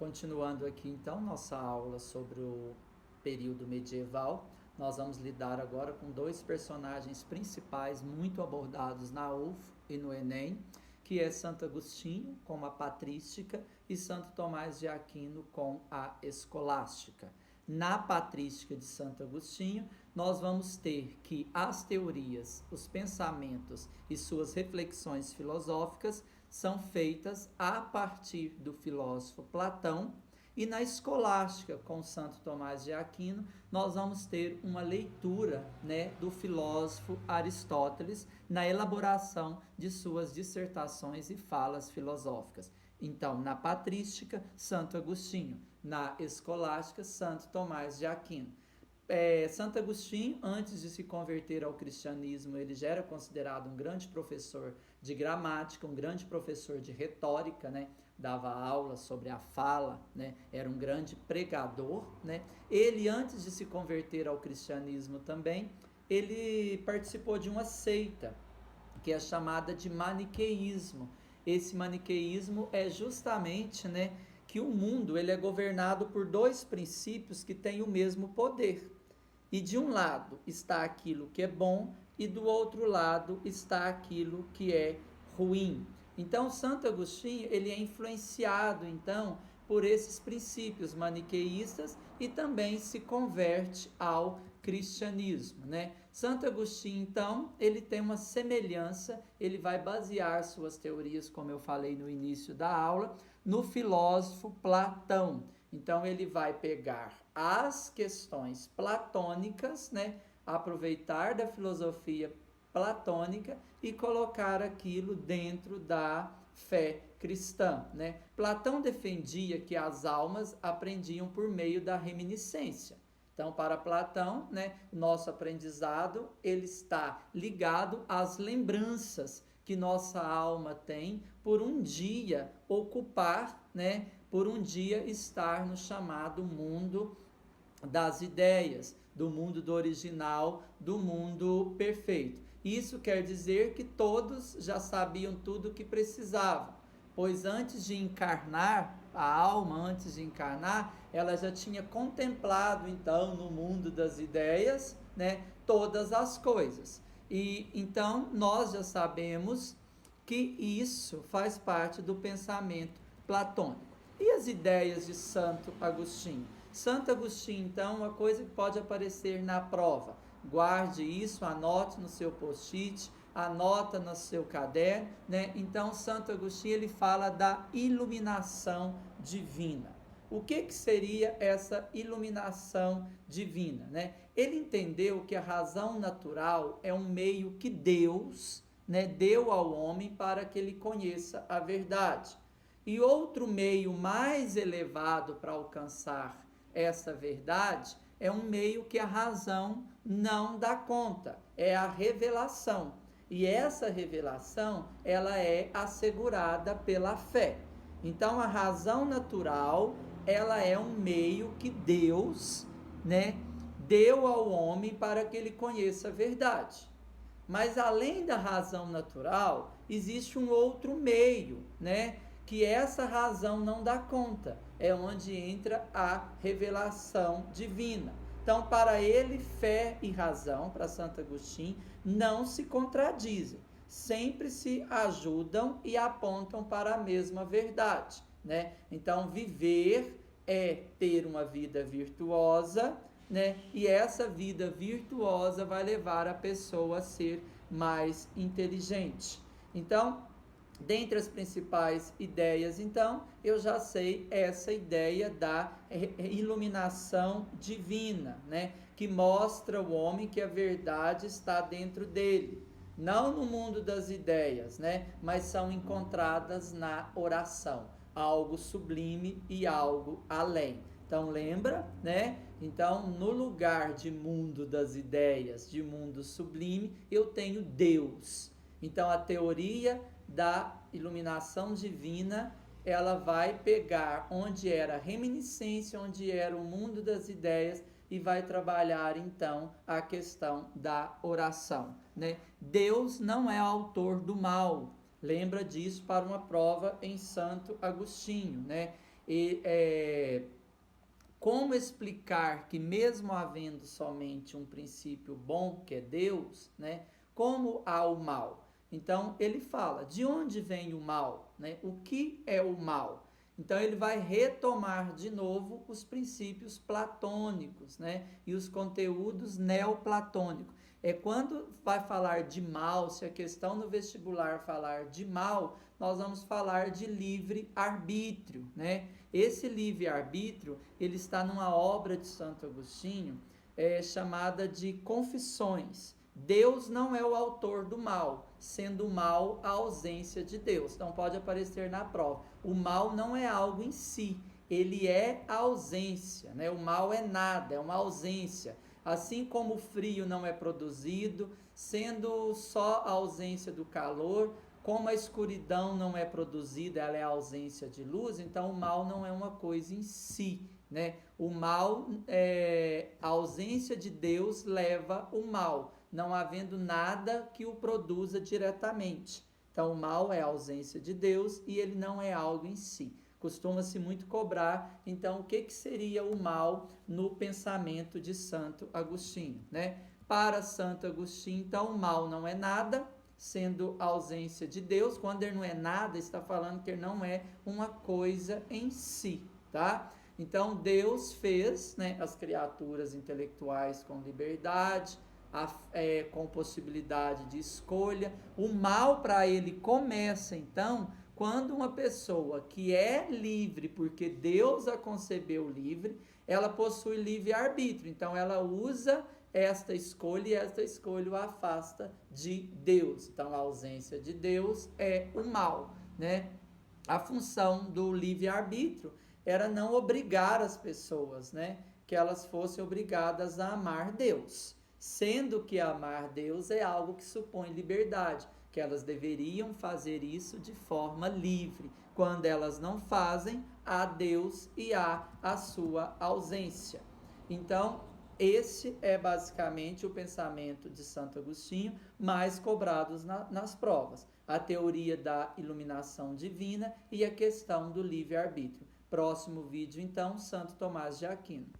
Continuando aqui então nossa aula sobre o período medieval, nós vamos lidar agora com dois personagens principais muito abordados na UF e no Enem, que é Santo Agostinho com a patrística e Santo Tomás de Aquino com a escolástica. Na patrística de Santo Agostinho, nós vamos ter que as teorias, os pensamentos e suas reflexões filosóficas são feitas a partir do filósofo Platão, e na escolástica, com Santo Tomás de Aquino, nós vamos ter uma leitura, do filósofo Aristóteles na elaboração de suas dissertações e falas filosóficas. Então, na patrística, Santo Agostinho; na escolástica, Santo Tomás de Aquino. Santo Agostinho, antes de se converter ao cristianismo, ele já era considerado um grande professor de gramática, um grande professor de retórica, dava aula sobre a fala, era um grande pregador. Ele, antes de se converter ao cristianismo também, ele participou de uma seita, que é chamada de maniqueísmo. Esse maniqueísmo é justamente, que o mundo ele é governado por dois princípios que têm o mesmo poder. E de um lado está aquilo que é bom e do outro lado está aquilo que é ruim. Então, Santo Agostinho ele é influenciado então por esses princípios maniqueístas e também se converte ao cristianismo. Santo Agostinho, então, ele tem uma semelhança, ele vai basear suas teorias, como eu falei no início da aula, no filósofo Platão. Então, ele vai pegar as questões platônicas, aproveitar da filosofia platônica e colocar aquilo dentro da fé cristã. Platão defendia que as almas aprendiam por meio da reminiscência. Então, para Platão, nosso aprendizado ele está ligado às lembranças que nossa alma tem por um dia ocupar, por um dia estar no chamado mundo das ideias, do mundo do original, do mundo perfeito. Isso quer dizer que todos já sabiam tudo o que precisavam, pois antes de encarnar, a alma antes de encarnar, ela já tinha contemplado então no mundo das ideias, todas as coisas. E então nós já sabemos que isso faz parte do pensamento platônico. E as ideias de Santo Agostinho? Santo Agostinho, então, uma coisa que pode aparecer na prova. Guarde isso, anote no seu post-it, anota no seu caderno, Então, Santo Agostinho, ele fala da iluminação divina. O que seria essa iluminação divina, Ele entendeu que a razão natural é um meio que Deus, deu ao homem para que ele conheça a verdade. E outro meio mais elevado para alcançar essa verdade é um meio que a razão não dá conta, é a revelação. E essa revelação, ela é assegurada pela fé. Então, a razão natural, ela é um meio que Deus, deu ao homem para que ele conheça a verdade. Mas, além da razão natural, existe um outro meio, que essa razão não dá conta. É onde entra a revelação divina. Então, para ele, fé e razão, para Santo Agostinho, não se contradizem. Sempre se ajudam e apontam para a mesma verdade. Então, viver é ter uma vida virtuosa, e essa vida virtuosa vai levar a pessoa a ser mais inteligente. Então, dentre as principais ideias, então, eu já sei essa ideia da iluminação divina, que mostra ao homem que a verdade está dentro dele. Não no mundo das ideias, mas são encontradas na oração. Algo sublime e algo além. Então, lembra, Então, no lugar de mundo das ideias, de mundo sublime, eu tenho Deus. Então, a teoria da iluminação divina, ela vai pegar onde era a reminiscência, onde era o mundo das ideias e vai trabalhar, então, a questão da oração. Deus não é autor do mal. Lembra disso para uma prova em Santo Agostinho, Como explicar que mesmo havendo somente um princípio bom, que é Deus, né, como há o mal? Então ele fala, de onde vem o mal? Né? O que é o mal? Então ele vai retomar de novo os princípios platônicos, né, e os conteúdos neoplatônicos. É quando vai falar de mal, se a questão no vestibular falar de mal, nós vamos falar de livre-arbítrio, né? Esse livre-arbítrio, ele está numa obra de Santo Agostinho, chamada de Confissões. Deus não é o autor do mal, sendo o mal a ausência de Deus. Então pode aparecer na prova. O mal não é algo em si, ele é a ausência, né? O mal é nada, é uma ausência. Assim como o frio não é produzido, sendo só a ausência do calor, como a escuridão não é produzida, ela é a ausência de luz, então o mal não é uma coisa em si, né? O mal, a ausência de Deus leva o mal, não havendo nada que o produza diretamente. Então o mal é a ausência de Deus e ele não é algo em si. Costuma-se muito cobrar, então, o que seria o mal no pensamento de Santo Agostinho, né? Para Santo Agostinho, então, o mal não é nada, sendo a ausência de Deus. Quando ele não é nada, está falando que ele não é uma coisa em si, tá? Então, Deus fez, né, as criaturas intelectuais com liberdade, com possibilidade de escolha. O mal para ele começa, então, quando uma pessoa que é livre, porque Deus a concebeu livre, ela possui livre-arbítrio. Então, ela usa esta escolha e esta escolha o afasta de Deus. Então, a ausência de Deus é o mal, né? A função do livre-arbítrio era não obrigar as pessoas, né? Que elas fossem obrigadas a amar Deus. Sendo que amar Deus é algo que supõe liberdade, que elas deveriam fazer isso de forma livre. Quando elas não fazem, há Deus e há a sua ausência. Então, esse é basicamente o pensamento de Santo Agostinho, mais cobrados nas provas. A teoria da iluminação divina e a questão do livre-arbítrio. Próximo vídeo, então, Santo Tomás de Aquino.